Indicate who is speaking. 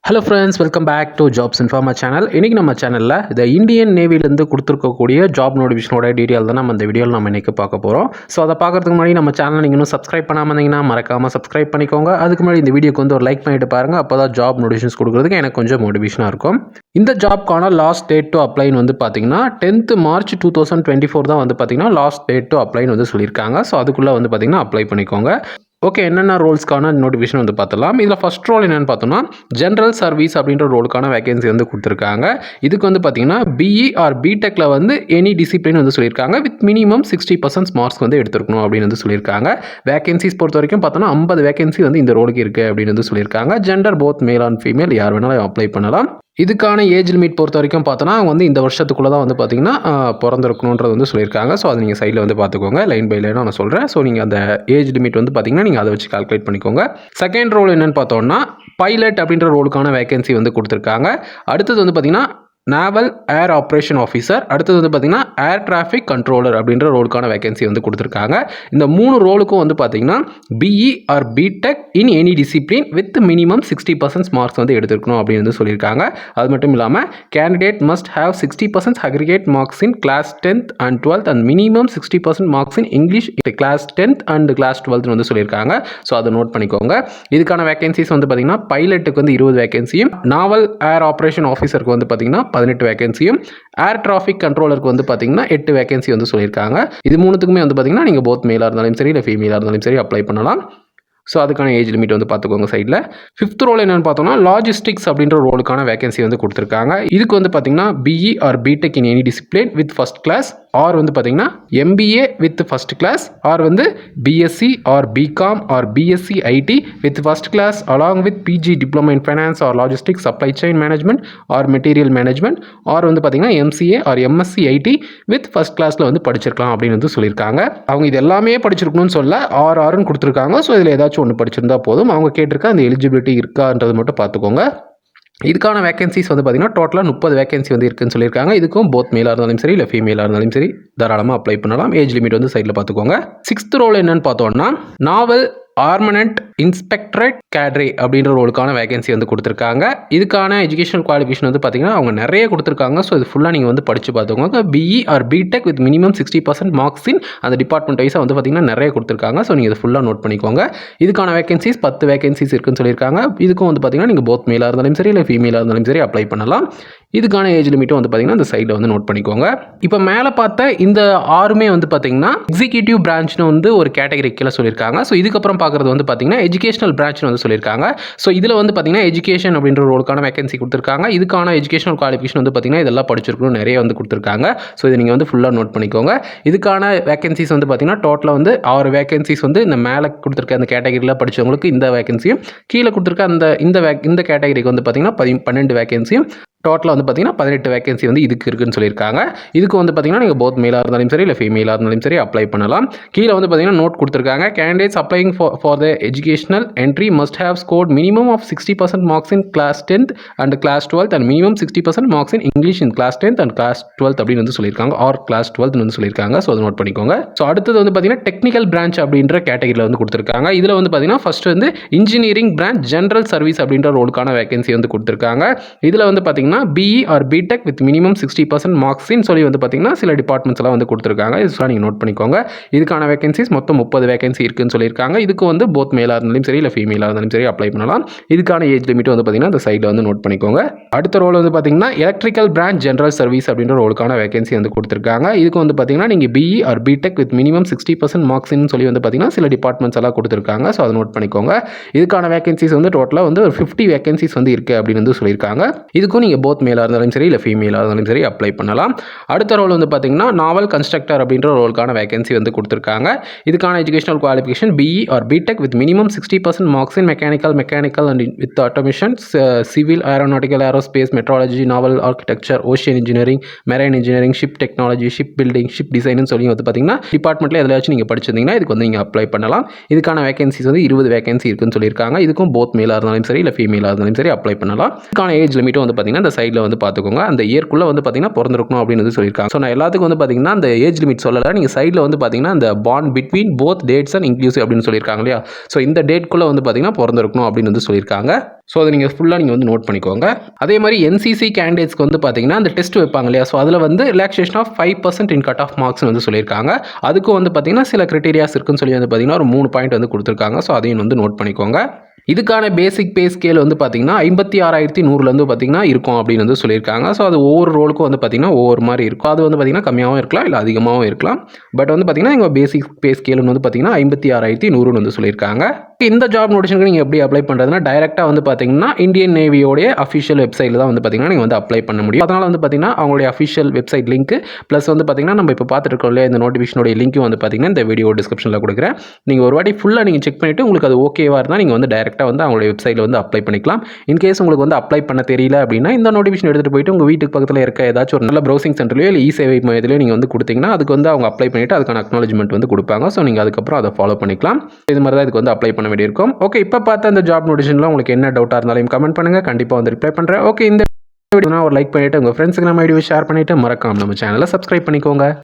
Speaker 1: Hello friends, welcome back to Jobs Informa channel. இன்றைக்கி நம்ம சேனலில் இந்த இந்தியன் நேவிலேருந்து கொடுத்துருக்கக்கூடிய ஜாப் நோட்டிஃபிகேஷனோட டீட்டெயில் தான் நம்ம இந்த வீடியோவில் நம்ம இன்றைக்கி பார்க்க போகிறோம். ஸோ அதை பார்க்குறதுக்கு முன்னாடி நம்ம சேனல் நீங்கள் இன்னும் சப்ஸ்கிரைப் பண்ணாமல் இருந்தீங்கன்னா மறக்காமல் சப்ஸ்கிரைப் பண்ணிக்கோங்க. அதுக்கு முன்னாடி இந்த வீடியோக்கு வந்து ஒரு லைக் பண்ணிட்டு பாருங்கள். அப்போ தான் ஜாப் நோட்டிஃபிகேஷன்ஸ் கொடுக்குறதுக்கு எனக்கு கொஞ்சம் மோட்டிவேஷனாக இருக்கும். இந்த ஜாப்க்கான லாஸ்ட் டேட் டு அப்ளைன்னு வந்து பார்த்தீங்கன்னா 10th March 2024 தான் வந்து பார்த்தீங்கன்னா லாஸ்ட் டேட் டு அப்ளைன்னு வந்து சொல்லியிருக்காங்க. ஸோ அதுக்குள்ளே வந்து பார்த்தீங்கன்னா அப்ளை பண்ணிக்கோங்க. ஓகே, என்னென்ன ரோல்ஸ்க்கான நோட்டிஃபிகேஷன் வந்து பார்த்துலாம். இதில் ஃபஸ்ட் ரோல் என்னென்னு பார்த்தோம்னா ஜென்ரல் சர்வீஸ் அப்படின்ற ரோலுக்கான வேகன்சி வந்து கொடுத்துருக்காங்க. இதுக்கு வந்து பார்த்தீங்கன்னா பிஇ ஆர் பிடெக்கில் வந்து எனி டிசிப்ளின் வந்து சொல்லியிருக்காங்க. வித் மினிமம் 60% மார்க்ஸ் வந்து எடுத்துருக்கணும் அப்படின்னு வந்து சொல்லியிருக்காங்க. வேகன்சிஸ் பொறுத்த வரைக்கும் பார்த்தோன்னா 50 வேகன்சி வந்து இந்த ரோலுக்கு இருக்குது அப்படின்னு வந்து சொல்லியிருக்காங்க. Gender both male and female யார் வேணாலும் அப்ளை பண்ணலாம். இதுக்கான ஏஜ் லிமிட் பொறுத்த வரைக்கும் பார்த்தோன்னா அவங்க வந்து இந்த வருஷத்துக்குள்ளே தான் வந்து பார்த்தீங்கன்னா பிறந்திருக்கணுன்றது வந்து சொல்லியிருக்காங்க. ஸோ அது நீங்கள் சைடில் வந்து பார்த்துக்கோங்க. லைன் பை லைனாக நான் சொல்கிறேன். ஸோ நீங்கள் அந்த ஏஜ் லிமிட் வந்து பார்த்தீங்கன்னா நீங்கள் அதை வச்சு கால்குலேட் பண்ணிக்கோங்க. செகண்ட் ரோல் என்னென்னு பார்த்தோன்னா பைலட் அப்படின்ற ரோலுக்கான வேகன்சி வந்து கொடுத்துருக்காங்க. அடுத்தது வந்து பார்த்தீங்கன்னா நேவல் ஏர் ஆப்ரேஷன் ஆஃபீஸர், அடுத்தது வந்து பார்த்தீங்கன்னா ஏர் டிராஃபிக் கண்ட்ரோலர் அப்படின்ற ரோலுக்கான வேகன்சி வந்து கொடுத்துருக்காங்க. இந்த 3 ரோலுக்கும் வந்து பார்த்தீங்கன்னா BE or BTech in any discipline with minimum 60% marks வந்து எடுத்துருக்கணும் அப்படின்னு வந்து சொல்லியிருக்காங்க. அது மட்டும் இல்லாமல் candidate must have 60% aggregate marks in class 10th and 12th and minimum 60% marks in English class 10th and class 12th வந்து சொல்லியிருக்காங்க. ஸோ அதை நோட் பண்ணிக்கோங்க. இதுக்கான வேகன்சிஸ் வந்து பார்த்தீங்கன்னா பைலட்டுக்கு வந்து 20 வேகன்சியும், நாவல் ஏர் ஆப்ரேஷன் ஆஃபீஸருக்கு வந்து பார்த்தீங்கன்னா 18 வேகன்சியும், ஏர் டிராஃபிக் கண்ட்ரோலருக்கு வந்து பார்த்தீங்கன்னா 8 வேகன்சி வந்து சொல்லியிருக்காங்க. இது மூணுத்துக்குமே வந்து பார்த்தீங்கன்னா நீங்கள் போத் மேலாக இருந்தாலும் சரி இல்லை ஃபீமேலாக இருந்தாலும் சரி அப்ளை பண்ணலாம். ஸோ அதுக்கான ஏஜ் லிமிட் வந்து பார்த்துக்கோங்க சைடில். 5th ரோல் என்னென்னு பார்த்தோம்னா லாஜிஸ்டிக்ஸ் அப்படின்ற ரோலுக்கான வேகன்சி வந்து கொடுத்துருக்காங்க. இதுக்கு வந்து பார்த்தீங்கன்னா BE or BTech in any discipline with first class or வந்து பார்த்தீங்கன்னா MBA with first class or வந்து BSc or BCom or BSc IT with first class along with PG diploma in finance or logistics supply chain management or material management or வந்து பார்த்தீங்கன்னா MCA or MSc IT with first கிளாஸில் வந்து படிச்சிருக்கலாம் அப்படின்னு வந்து சொல்லியிருக்காங்க. அவங்க இது எல்லாமே படிச்சிருக்கணும்னு சொல்ல ஆர்னு கொடுத்துருக்காங்க. ஸோ இதில் ஏதாச்சும் ஒன்று படிச்சிருந்தா போதும். அவங்க கேட்டிருக்க அந்த எலிஜிபிலிட்டி இருக்கான்றது மட்டும் பார்த்துக்கோங்க. இதுக்கான வேகன்சிஸ் வந்து பார்த்தீங்கன்னா டோட்டலாக 30 வேகன்சி வந்து இருக்குன்னு சொல்லியிருக்காங்க. இதுக்கும் போத் மேலாக இருந்தாலும் சரி இல்லை ஃபீமேலாக இருந்தாலும் சரி தாராளமாக அப்ளை பண்ணலாம். ஏஜ் லிமிட் வந்து சைடில் பார்த்துக்கோங்க. 6th ரோல் என்னன்னு பார்த்தோம்னா நாவல் ஆர்மனன்ட் இன்ஸ்பெக்டரேட் கேட்ரே அப்படின்ற ரோலுக்கான வேகன்சி வந்து கொடுத்துருக்காங்க. இதுக்கான எஜுகேஷனல் குவாலிஃபிகேஷன் வந்து பார்த்தீங்கன்னா அவங்க நிறைய கொடுத்துருக்காங்க. ஸோ இது ஃபுல்லாக நீங்கள் வந்து படித்து பார்த்துக்கோங்க. BE or BTech with minimum 60% marks in அந்த டிபார்ட்மெண்ட் வைஸாக வந்து பார்த்தீங்கன்னா நிறைய கொடுத்துருக்காங்க. ஸோ நீங்கள் இது ஃபுல்லாக நோட் பண்ணிக்கோங்க. இதுக்கான வேகன்சிஸ் 10 வேகன்சிஸ் இருக்குன்னு சொல்லியிருக்காங்க. இதுக்கும் வந்து பார்த்தீங்கன்னா நீங்கள் போத் மேலாக இருந்தாலும் சரி இல்லை ஃபீமேலாக இருந்தாலும் சரி அப்ளை பண்ணலாம். இதுக்கான ஏஜ் லிமிட்டும் வந்து பார்த்தீங்கன்னா அந்த சைடில் வந்து நோட் பண்ணிக்கோங்க. இப்போ மேலே பார்த்த இந்த 6மே வந்து பார்த்தீங்கன்னா எக்ஸிக்யூட்டிவ் பிரான்ச்னு வந்து ஒரு கேட்டகரி கீழே சொல்லியிருக்காங்க. ஸோ இதுக்கப்புறம் பார்க்குறது வந்து பார்த்தீங்கன்னா எஜுகேஷனல் பிரான்ச்னு வந்து சொல்லியிருக்காங்க. ஸோ இதில் வந்து பார்த்தீங்கன்னா எஜுகேஷன் அப்படின்ற ரோலுக்கான வேகன்சி கொடுத்துருக்காங்க. இதுக்கான எஜுகேஷனல் குவாலிஃபிகேஷன் வந்து பார்த்தீங்கன்னா இதெல்லாம் படிச்சிருக்கணும் நிறைய வந்து கொடுத்துருக்காங்க. ஸோ இதை நீங்கள் வந்து ஃபுல்லாக நோட் பண்ணிக்கோங்க. இதுக்கான வேகன்சிஸ் வந்து பார்த்தீங்கன்னா டோட்டலாக வந்து 6 வேகன்சிஸ் வந்து இந்த மேலே கொடுத்துருக்க அந்த கேட்டகரியில் படித்தவங்களுக்கு இந்த வேகன்சியும், கீழே கொடுத்துருக்க இந்த கேட்டகரிக்கு வந்து பார்த்தீங்கன்னா 12 வேகன்சியும், டோட்டலாக வந்து பார்த்தீங்கன்னா 18 வேகன்சி வந்து இதுக்கு இருக்குன்னு சொல்லியிருக்காங்க. இதுக்கு வந்து பார்த்தீங்கன்னா நீங்கள் போத் மேலாக இருந்தாலும் சரி இல்லை ஃபீமேலாக இருந்தாலும் சரி அப்ளை பண்ணலாம். கீழே வந்து பார்த்தீங்கன்னா நோட் கொடுத்துருக்காங்க. Candidates applying for the educational entry must have scored minimum of 60% marks in class 10th and class 12th and minimum 60% marks in English in class 10th and class 12th அப்படின்னு வந்து சொல்லியிருக்காங்க. R class 12th வந்து சொல்லியிருக்காங்க. So அதை note பண்ணிக்கோங்க. So அடுத்தது வந்து பார்த்தீங்கன்னா டெக்னிக்கல் பிரான்ச் அப்படின்ற கேட்டகரியில் வந்து கொடுத்துருக்காங்க. இதில் வந்து பார்த்தீங்கன்னா ஃபர்ஸ்ட் வந்து இன்ஜினியரிங் பிரான்ச் ஜென்ரல் சர்வீஸ் அப்படின்ற ரோலுக்கான வேகன்சி வந்து கொடுத்துருக்காங்க. இதில் வந்து பார்த்தீங்கன்னா BE or BTech with minimum 60% மார்க்ஸ்ன்னு சொல்லி வந்து பார்த்தீங்கன்னா சில டிபார்ட்மெண்ட்ஸ் எல்லாம் வந்து கொடுத்துருக்காங்க. இதெல்லாம் நீங்கள் நோட் பண்ணிக்கோங்க. இதுக்கான வேகன்சிஸ் மொத்தம் 30 வேகன்சி இருக்குன்னு சொல்லியிருக்காங்க. இதுக்கு வந்து போத் மேலாக இருந்தாலும் சரி இல்லை ஃபீமேலாக இருந்தாலும் சரி அப்ளை பண்ணலாம். இதுக்கான ஏஜ் லிமிட் வந்து பார்த்தீங்கன்னா அந்த சைடில் வந்து நோட் பண்ணிக்கோங்க. அடுத்த ரோல் வந்து பார்த்தீங்கன்னா எலக்ட்ரிக்கல் பிரான்ச் ஜென்ரல் சர்வீஸ் அப்படின்ற ரோலுக்கான வேகன்சி வந்து கொடுத்துருக்காங்க. இதுக்கு வந்து பார்த்தீங்கன்னா நீங்கள் BE or BTech with minimum 60% மார்க்ஸ்ன்னு சொல்லி வந்து பார்த்தீங்கன்னா சில டிபார்ட்மெண்ட்ஸ் எல்லாம் கொடுத்துருக்காங்க. ஸோ அதை நோட் பண்ணிக்கோங்க. இதுக்கான வேகன்சிஸ் வந்து டோட்டலாக வந்து ஒரு 50 வேகன்சிஸ் வந்து இருக்குது அப்படின்னு வந்து சொல்லியிருக்காங்க. இதுக்கும் நீங்கள் போத் மேலாக இருந்தாலும் சரி இல்லை ஃபீமேலாக இருந்தாலும் சரி அப்ளை பண்ணலாம். அடுத்த ரோல் வந்து பார்த்தீங்கன்னா நாவல் கன்ஸ்ட்ரக்டர் அப்படின்ற ரோலுக்கான வேகன்சி வந்து கொடுத்துருக்காங்க. இதுக்கான educational qualification BE or BTech with minimum 60% marks in mechanical and with automation, civil, aeronautical, aerospace, metrology, naval architecture, ocean engineering, marine engineering, ship technology, ship building, ship design சொல்லி வந்து பார்த்தீங்கன்னா டிபார்ட்மெண்ட்டில் எதாச்சும் நீங்கள் படிச்சிருந்தீங்கன்னா இதுக்கு வந்து நீங்கள் அப்ளை பண்ணலாம். இதுக்கான வேகன்சிஸ் வந்து 20 வேகன்சி இருக்குன்னு சொல்லியிருக்காங்க. இதுக்கும் போத் மேலாக இருந்தாலும் சரி இல்லை ஃபீமேலாக இருந்தாலும் சரி அப்ளை பண்ணலாம். இதுக்கான ஏஜ் லிமிட்டும் வந்து பார்த்தீங்கன்னா இந்த சைடில் வந்து பார்த்துக்கோங்க. அந்த இயர்க்குள்ளே வந்து பார்த்தீங்கன்னா பிறந்திருக்கணும் அப்படின்னு வந்து சொல்லியிருக்காங்க. ஸோ நான் எல்லாத்துக்கும் வந்து பார்த்தீங்கன்னா அந்த ஏஜ் லிமிட் சொல்லலை. நீங்கள் சைடில் வந்து பார்த்தீங்கன்னா அந்த bond between both dates and inclusive அப்படின்னு சொல்லியிருக்காங்க இல்லையா. ஸோ இந்த டேட்குள்ளே வந்து பார்த்தீங்கன்னா பிறந்திருக்கணும் அப்படின்னு வந்து சொல்லியிருக்காங்க. ஸோ அதை நீங்கள் ஃபுல்லாக நீங்கள் வந்து நோட் பண்ணிக்கோங்க. அதே மாதிரி என்சிசி கேண்டிடேட்ஸ்க்கு வந்து பார்த்தீங்கன்னா அந்த டெஸ்ட் வைப்பாங்க இல்லையா. ஸோ அதில் வந்து relaxation of 5% in cut off marks வந்து சொல்லியிருக்காங்க. அதுக்கும் வந்து பார்த்தீங்கன்னா சில கிரைட்டீரியாஸ் இருக்குன்னு சொல்லி வந்து பார்த்தீங்கன்னா ஒரு 3 பாயிண்ட் வந்து கொடுத்துருக்காங்க. ஸோ அதையும் வந்து நோட் பண்ணிக்கோங்க. இதுக்கான பேசிக் பே ஸ்கேல் வந்து பார்த்தீங்கன்னா 56,100 பார்த்தீங்கன்னா இருக்கும் அப்படின்னு வந்து சொல்லியிருக்காங்க. ஸோ அது ஒவ்வொரு ரோலுக்கும் வந்து பார்த்தீங்கன்னா ஒவ்வொரு மாதிரி இருக்கும். அது வந்து பார்த்தீங்கன்னா கம்மியாகவும் இருக்கலாம், இல்லை அதிகமாகவும் இருக்கலாம். பட் வந்து பார்த்தீங்கன்னா எங்கள் பேசிக் பே ஸ்கேல்னு வந்து பார்த்தீங்கன்னா 56,100 வந்து சொல்லியிருக்காங்க. இந்த ஜாப் நோட்டிஃபிகேஷனுக்கு நீங்கள் எப்படி அப்ளை பண்ணுறதுனா டைரெக்டாக வந்து பார்த்தீங்கன்னா இந்தியன் நேவியோடைய அஃபிஷியல் வெப்சைட்டில் தான் வந்து பார்த்தீங்கன்னா நீங்கள் வந்து அப்ளை பண்ண முடியும். அதனால் வந்து பார்த்தீங்கன்னா அவங்களுடைய அஃபிஷியல் வெப்சைட் லிங்க் ப்ளஸ் வந்து பார்த்தீங்கன்னா நம்ம இப்போ பார்த்துட்டு இருக்கோம் இல்லையா இந்த நோட்டிஃபிகேஷனுடைய லிங்க்கும் வந்து பார்த்தீங்கன்னா இந்த வீடியோ டிஸ்கிரிப்ஷனில் கொடுக்குறேன். நீங்கள் ஒரு வாட்டி ஃபுல்லாக நீங்கள் செக் பண்ணிவிட்டு உங்களுக்கு அது ஓகேவாக இருந்தால் நீங்கள் வந்து டைரெக்டாக வந்து அவங்களுடைய வெப்சைட்டில் வந்து அப்ளை பண்ணிக்கலாம். இன்கேஸ் உங்களுக்கு வந்து அப்ளை பண்ண தெரியல அப்படின்னா இந்த நோட்டிஃபிகேஷன் எடுத்துகிட்டு போயிட்டு உங்கள் வீட்டுக்கு பக்கத்தில் இருக்க ஏதாச்சும் ஒரு நல்ல ப்ரௌசிங் சென்டர்லையோ இல்லை இ-சேவை மையத்திலையோ நீங்கள் வந்து கொடுத்தீங்கன்னா அதுக்கு வந்து அவங்க அப்ளை பண்ணிவிட்டு அதுக்கான அக்னாலஜ்மெண்ட் வந்து கொடுப்பாங்க. ஸோ நீங்கள் அதுக்கப்புறம் அதை ஃபாலோ பண்ணிக்கலாம். இது மாதிரி தான் இதுக்கு வந்து அப்ளை பண்ண வேண்டியிருக்கும். ஓகே, இப்போ பார்த்த அந்த ஜாப் நோட்டிஃபிகேஷனில் உங்களுக்கு என்ன டவுட்டாக இருந்தாலும் கமெண்ட் பண்ணுங்கள். கண்டிப்பாக வந்து ரிப்ளை பண்ணுறேன். ஓகே, இந்த வீடியோ ஒரு லைக் பண்ணிவிட்டு உங்கள் ஃப்ரெண்ட்ஸுக்கு நம்ம வீடியோ ஷேர் பண்ணிவிட்டு மறக்காம நம்ம சேனலை சப்ஸ்கிரைப் பண்ணிக்கோங்க.